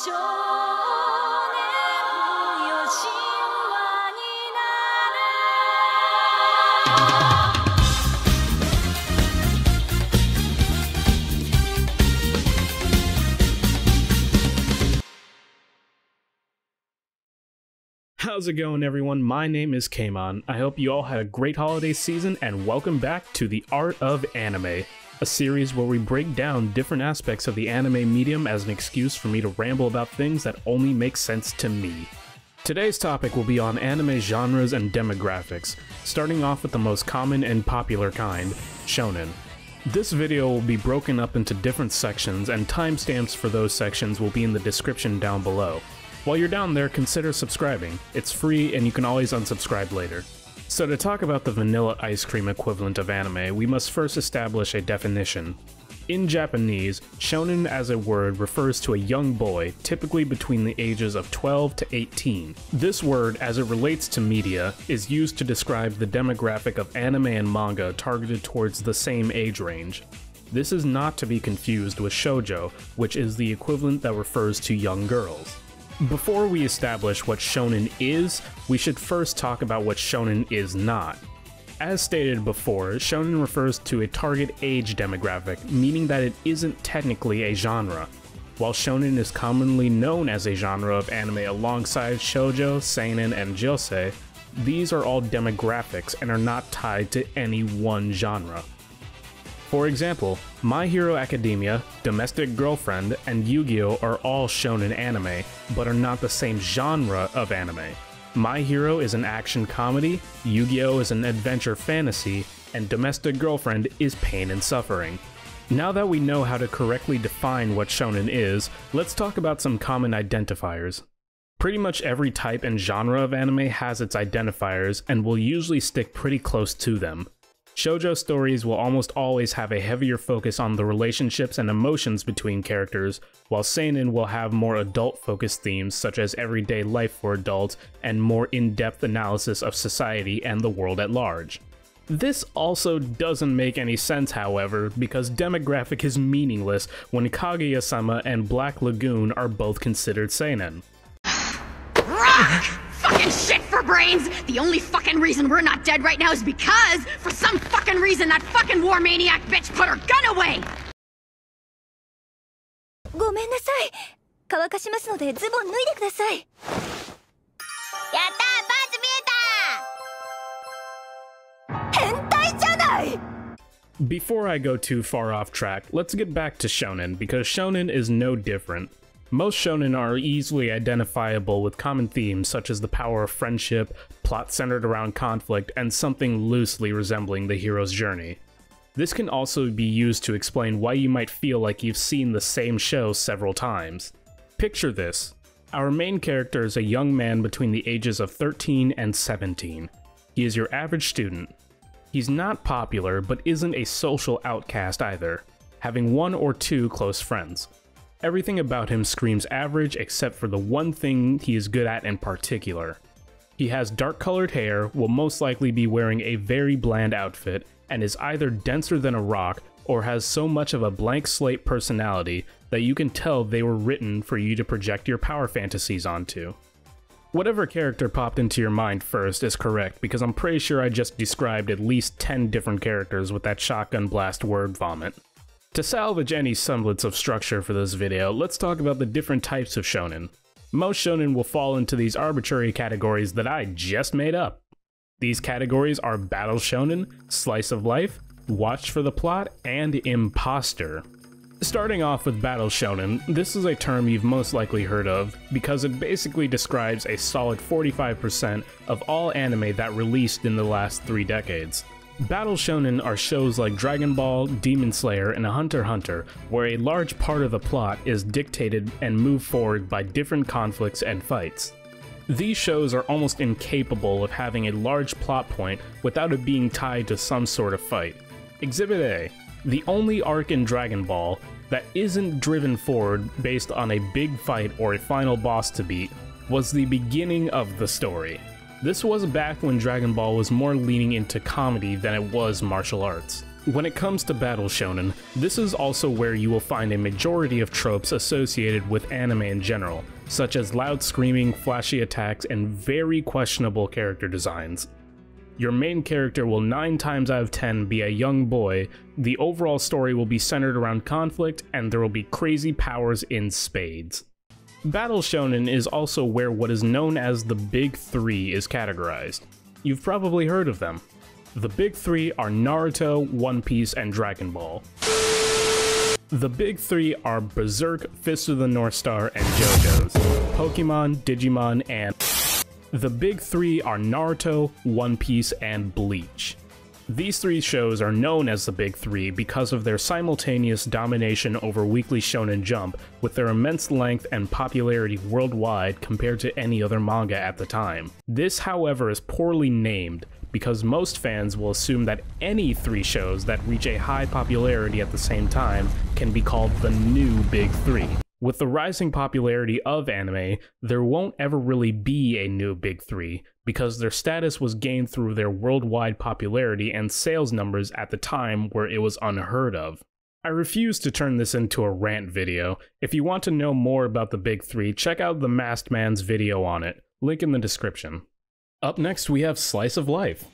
少年よ神話になれ How's it going, everyone? My name is Kaimon. I hope you all had a great holiday season, and welcome back to The Art of Anime, a series where we break down different aspects of the anime medium as an excuse for me to ramble about things that only make sense to me. Today's topic will be on anime genres and demographics, starting off with the most common and popular kind, shonen. This video will be broken up into different sections, and timestamps for those sections will be in the description down below. While you're down there, consider subscribing. It's free and you can always unsubscribe later. So to talk about the vanilla ice cream equivalent of anime, we must first establish a definition. In Japanese, shonen as a word refers to a young boy, typically between the ages of 12 to 18. This word, as it relates to media, is used to describe the demographic of anime and manga targeted towards the same age range. This is not to be confused with shoujo, which is the equivalent that refers to young girls. Before we establish what shonen is, we should first talk about what shonen is not. As stated before, shonen refers to a target age demographic, meaning that it isn't technically a genre. While shonen is commonly known as a genre of anime alongside shoujo, seinen, and josei, these are all demographics and are not tied to any one genre. For example, My Hero Academia, Domestic Girlfriend, and Yu-Gi-Oh! Are all shonen anime, but are not the same genre of anime. My Hero is an action comedy, Yu-Gi-Oh! Is an adventure fantasy, and Domestic Girlfriend is pain and suffering. Now that we know how to correctly define what shonen is, let's talk about some common identifiers. Pretty much every type and genre of anime has its identifiers, and will usually stick pretty close to them. Shoujo stories will almost always have a heavier focus on the relationships and emotions between characters, while seinen will have more adult-focused themes such as everyday life for adults and more in-depth analysis of society and the world at large. This also doesn't make any sense, however, because demographic is meaningless when Kaguya-sama and Black Lagoon are both considered seinen. Rock! Fucking shit for brains! The only fucking reason we're not dead right now is because, for some fucking reason, that fucking war maniac bitch put her gun away! ごめんなさい。乾かしますのでズボン脱いでください。やったー、パンツ見えた！変態じゃない！ Before I go too far off track, let's get back to shonen, because shonen is no different. Most shonen are easily identifiable with common themes such as the power of friendship, plot centered around conflict, and something loosely resembling the hero's journey. This can also be used to explain why you might feel like you've seen the same show several times. Picture this. Our main character is a young man between the ages of 13 and 17. He is your average student. He's not popular, but isn't a social outcast either, having one or two close friends. Everything about him screams average except for the one thing he is good at in particular. He has dark-colored hair, will most likely be wearing a very bland outfit, and is either denser than a rock or has so much of a blank slate personality that you can tell they were written for you to project your power fantasies onto. Whatever character popped into your mind first is correct, because I'm pretty sure I just described at least 10 different characters with that shotgun blast word vomit. To salvage any semblance of structure for this video, let's talk about the different types of shonen. Most shonen will fall into these arbitrary categories that I just made up. These categories are battle shonen, slice of life, watch for the plot, and imposter. Starting off with battle shonen, this is a term you've most likely heard of, because it basically describes a solid 45% of all anime that released in the last 3 decades. Battle shonen are shows like Dragon Ball, Demon Slayer, and Hunter x Hunter, where a large part of the plot is dictated and moved forward by different conflicts and fights. These shows are almost incapable of having a large plot point without it being tied to some sort of fight. Exhibit A. The only arc in Dragon Ball that isn't driven forward based on a big fight or a final boss to beat was the beginning of the story. This was back when Dragon Ball was more leaning into comedy than it was martial arts. When it comes to battle shonen, this is also where you will find a majority of tropes associated with anime in general, such as loud screaming, flashy attacks, and very questionable character designs. Your main character will 9 times out of 10 be a young boy, the overall story will be centered around conflict, and there will be crazy powers in spades. Battle shonen is also where what is known as the Big Three is categorized. You've probably heard of them. The Big Three are Naruto, One Piece, and Dragon Ball. The Big Three are Berserk, Fist of the North Star, and JoJo's, Pokemon, Digimon, and... The Big Three are Naruto, One Piece, and Bleach. These 3 shows are known as the Big Three because of their simultaneous domination over Weekly Shonen Jump, with their immense length and popularity worldwide compared to any other manga at the time. This, however, is poorly named, because most fans will assume that any 3 shows that reach a high popularity at the same time can be called the new Big Three. With the rising popularity of anime, there won't ever really be a new Big Three, because their status was gained through their worldwide popularity and sales numbers at the time where it was unheard of. I refuse to turn this into a rant video. If you want to know more about the Big Three, check out the Masked Man's video on it, link in the description. Up next we have Slice of Life.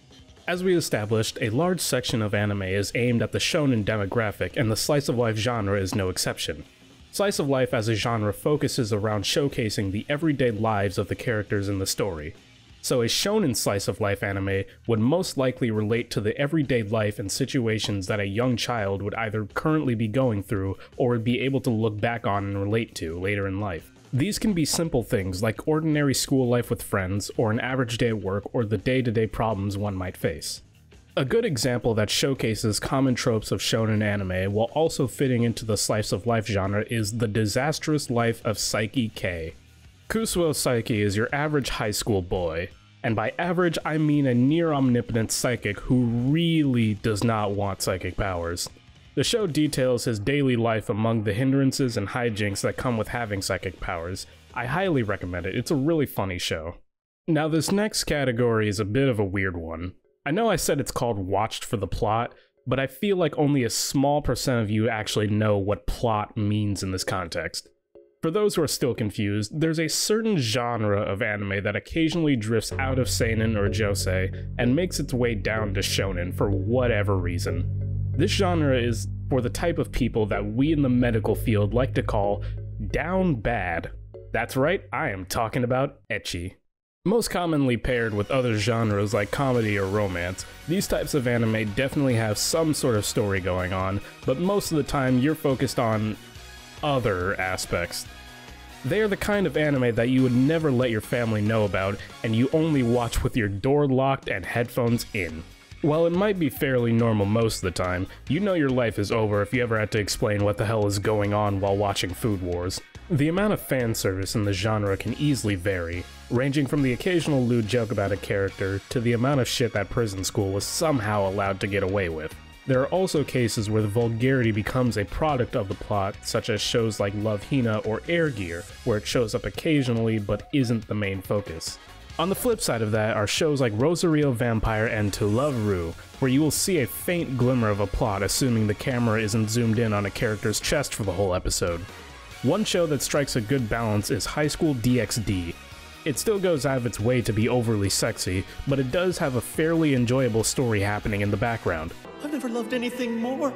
As we established, a large section of anime is aimed at the shonen demographic, and the slice of life genre is no exception. Slice of life as a genre focuses around showcasing the everyday lives of the characters in the story. So a shonen slice of life anime would most likely relate to the everyday life and situations that a young child would either currently be going through or would be able to look back on and relate to later in life. These can be simple things like ordinary school life with friends, or an average day at work, or the day-to-day problems one might face. A good example that showcases common tropes of shonen anime while also fitting into the slice of life genre is The Disastrous Life of Saiki K. Kusuo Saiki is your average high school boy, and by average I mean a near omnipotent psychic who really does not want psychic powers. The show details his daily life among the hindrances and hijinks that come with having psychic powers. I highly recommend it, it's a really funny show. Now this next category is a bit of a weird one. I know I said it's called Watched for the Plot, but I feel like only a small percent of you actually know what plot means in this context. For those who are still confused, there's a certain genre of anime that occasionally drifts out of seinen or josei and makes its way down to shonen for whatever reason. This genre is for the type of people that we in the medical field like to call down bad. That's right, I am talking about ecchi. Most commonly paired with other genres like comedy or romance, these types of anime definitely have some sort of story going on, but most of the time you're focused on other aspects. They are the kind of anime that you would never let your family know about, and you only watch with your door locked and headphones in. While it might be fairly normal most of the time, you know your life is over if you ever had to explain what the hell is going on while watching Food Wars. The amount of fan service in the genre can easily vary, ranging from the occasional lewd joke about a character to the amount of shit that prison school was somehow allowed to get away with. There are also cases where the vulgarity becomes a product of the plot, such as shows like Love Hina or Air Gear, where it shows up occasionally but isn't the main focus. On the flip side of that are shows like Rosario Vampire and To Love Ru, where you will see a faint glimmer of a plot assuming the camera isn't zoomed in on a character's chest for the whole episode. One show that strikes a good balance is High School DxD. It still goes out of its way to be overly sexy, but it does have a fairly enjoyable story happening in the background. I've never loved anything more.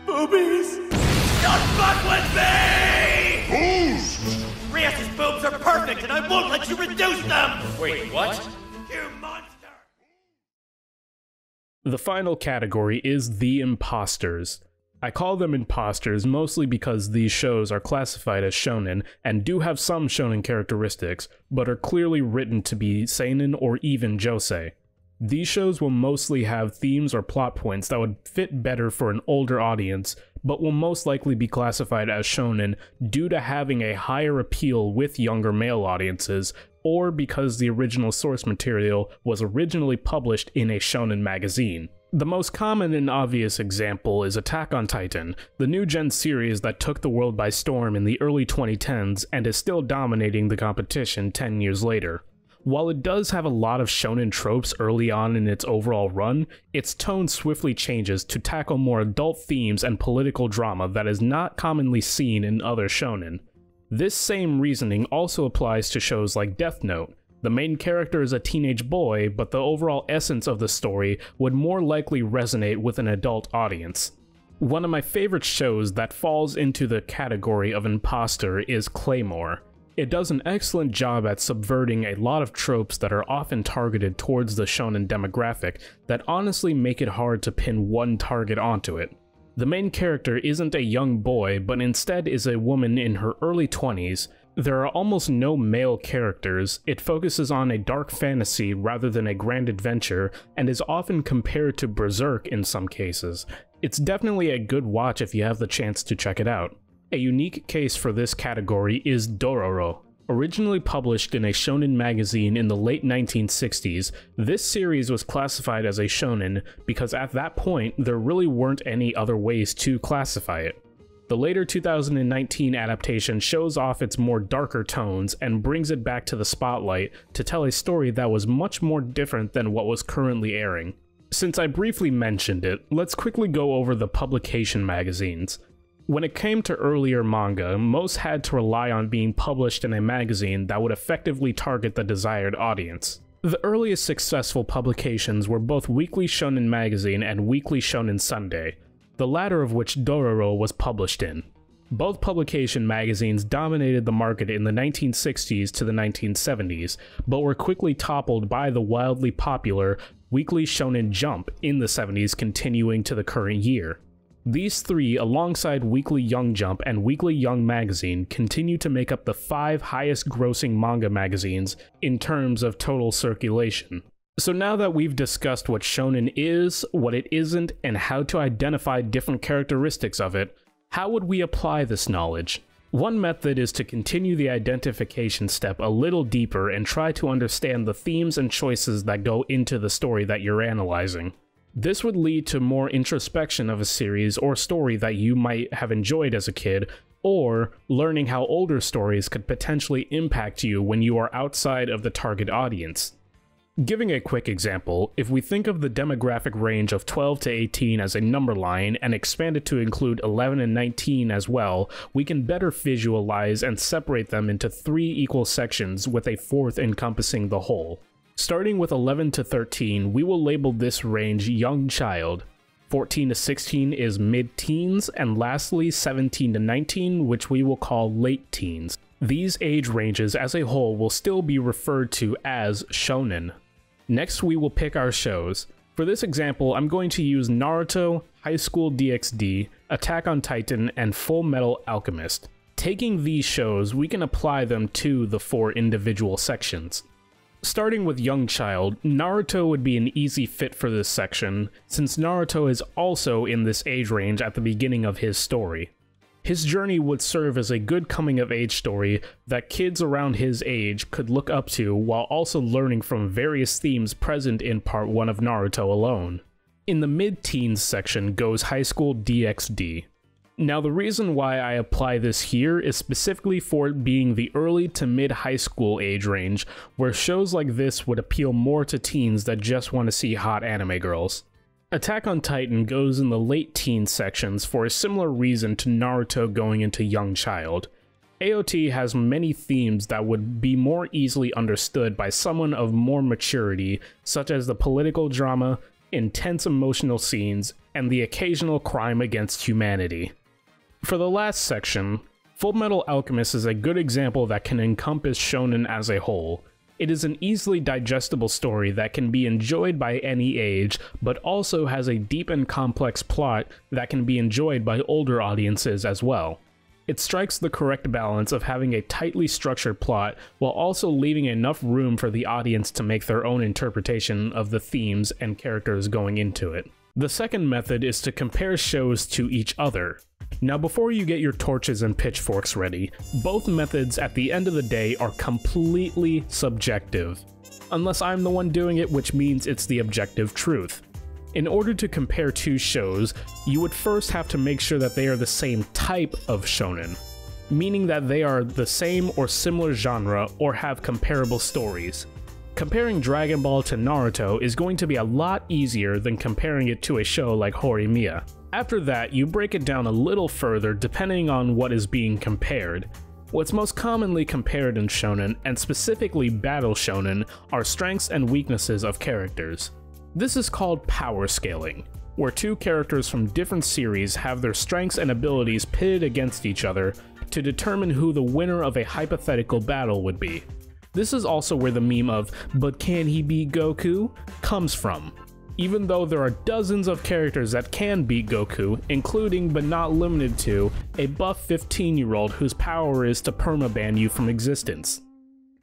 Boobies! Don't fuck with me! Boobs! Rias's boobs are perfect and I won't let you reduce them! Wait, what? You monster! The final category is the imposters. I call them imposters mostly because these shows are classified as shonen and do have some shonen characteristics, but are clearly written to be seinen or even josei. These shows will mostly have themes or plot points that would fit better for an older audience, but will most likely be classified as shonen due to having a higher appeal with younger male audiences, or because the original source material was originally published in a shonen magazine. The most common and obvious example is Attack on Titan, the new gen series that took the world by storm in the early 2010s and is still dominating the competition 10 years later. While it does have a lot of shonen tropes early on in its overall run, its tone swiftly changes to tackle more adult themes and political drama that is not commonly seen in other shonen. This same reasoning also applies to shows like Death Note. The main character is a teenage boy, but the overall essence of the story would more likely resonate with an adult audience. One of my favorite shows that falls into the category of imposter is Claymore. It does an excellent job at subverting a lot of tropes that are often targeted towards the shonen demographic that honestly make it hard to pin one target onto it. The main character isn't a young boy, but instead is a woman in her early 20s. There are almost no male characters, it focuses on a dark fantasy rather than a grand adventure, and is often compared to Berserk in some cases. It's definitely a good watch if you have the chance to check it out. A unique case for this category is Dororo. Originally published in a shonen magazine in the late 1960s, this series was classified as a shonen because at that point there really weren't any other ways to classify it. The later 2019 adaptation shows off its more darker tones and brings it back to the spotlight to tell a story that was much more different than what was currently airing. Since I briefly mentioned it, let's quickly go over the publication magazines. When it came to earlier manga, most had to rely on being published in a magazine that would effectively target the desired audience. The earliest successful publications were both Weekly Shonen Magazine and Weekly Shonen Sunday, the latter of which Dororo was published in. Both publication magazines dominated the market in the 1960s to the 1970s, but were quickly toppled by the wildly popular Weekly Shonen Jump in the 70s continuing to the current year. These three, alongside Weekly Young Jump and Weekly Young Magazine, continue to make up the 5 highest grossing manga magazines in terms of total circulation. So now that we've discussed what shonen is, what it isn't, and how to identify different characteristics of it, how would we apply this knowledge? One method is to continue the identification step a little deeper and try to understand the themes and choices that go into the story that you're analyzing. This would lead to more introspection of a series or story that you might have enjoyed as a kid, or learning how older stories could potentially impact you when you are outside of the target audience. Giving a quick example, if we think of the demographic range of 12 to 18 as a number line and expand it to include 11 and 19 as well, we can better visualize and separate them into 3 equal sections with a 4th encompassing the whole. Starting with 11 to 13, we will label this range Young Child. 14 to 16 is mid-teens, and lastly 17 to 19, which we will call late teens. These age ranges as a whole will still be referred to as shonen. Next we will pick our shows. For this example, I'm going to use Naruto, High School DxD, Attack on Titan, and Full Metal Alchemist. Taking these shows, we can apply them to the 4 individual sections. Starting with Young Child, Naruto would be an easy fit for this section, since Naruto is also in this age range at the beginning of his story. His journey would serve as a good coming-of-age story that kids around his age could look up to while also learning from various themes present in Part 1 of Naruto alone. In the mid-teens section goes High School DxD. Now the reason why I apply this here is specifically for it being the early to mid-high school age range, where shows like this would appeal more to teens that just want to see hot anime girls. Attack on Titan goes in the late teen sections for a similar reason to Naruto going into Young Child. AOT has many themes that would be more easily understood by someone of more maturity, such as the political drama, intense emotional scenes, and the occasional crime against humanity. For the last section, Full Metal Alchemist is a good example that can encompass shonen as a whole. It is an easily digestible story that can be enjoyed by any age, but also has a deep and complex plot that can be enjoyed by older audiences as well. It strikes the correct balance of having a tightly structured plot while also leaving enough room for the audience to make their own interpretation of the themes and characters going into it. The second method is to compare shows to each other. Now before you get your torches and pitchforks ready, both methods at the end of the day are completely subjective. Unless I'm the one doing it, which means it's the objective truth. In order to compare 2 shows, you would first have to make sure that they are the same type of shonen, meaning that they are the same or similar genre or have comparable stories. Comparing Dragon Ball to Naruto is going to be a lot easier than comparing it to a show like Horimiya. After that, you break it down a little further depending on what is being compared. What's most commonly compared in shonen, and specifically battle shonen, are strengths and weaknesses of characters. This is called power scaling, where two characters from different series have their strengths and abilities pitted against each other to determine who the winner of a hypothetical battle would be. This is also where the meme of "but can he beat Goku?" comes from. Even though there are dozens of characters that can beat Goku, including but not limited to a buff 15-year-old whose power is to permaban you from existence.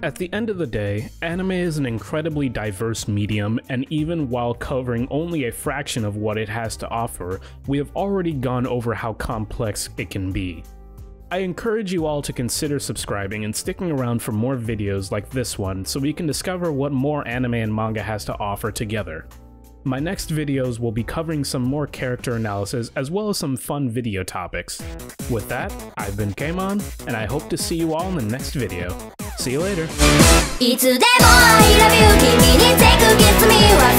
At the end of the day, anime is an incredibly diverse medium, and even while covering only a fraction of what it has to offer, we have already gone over how complex it can be. I encourage you all to consider subscribing and sticking around for more videos like this one so we can discover what more anime and manga has to offer together. My next videos will be covering some more character analysis as well as some fun video topics. With that, I've been Keimon, and I hope to see you all in the next video. See you later! いつでも I love you 君に take a kiss me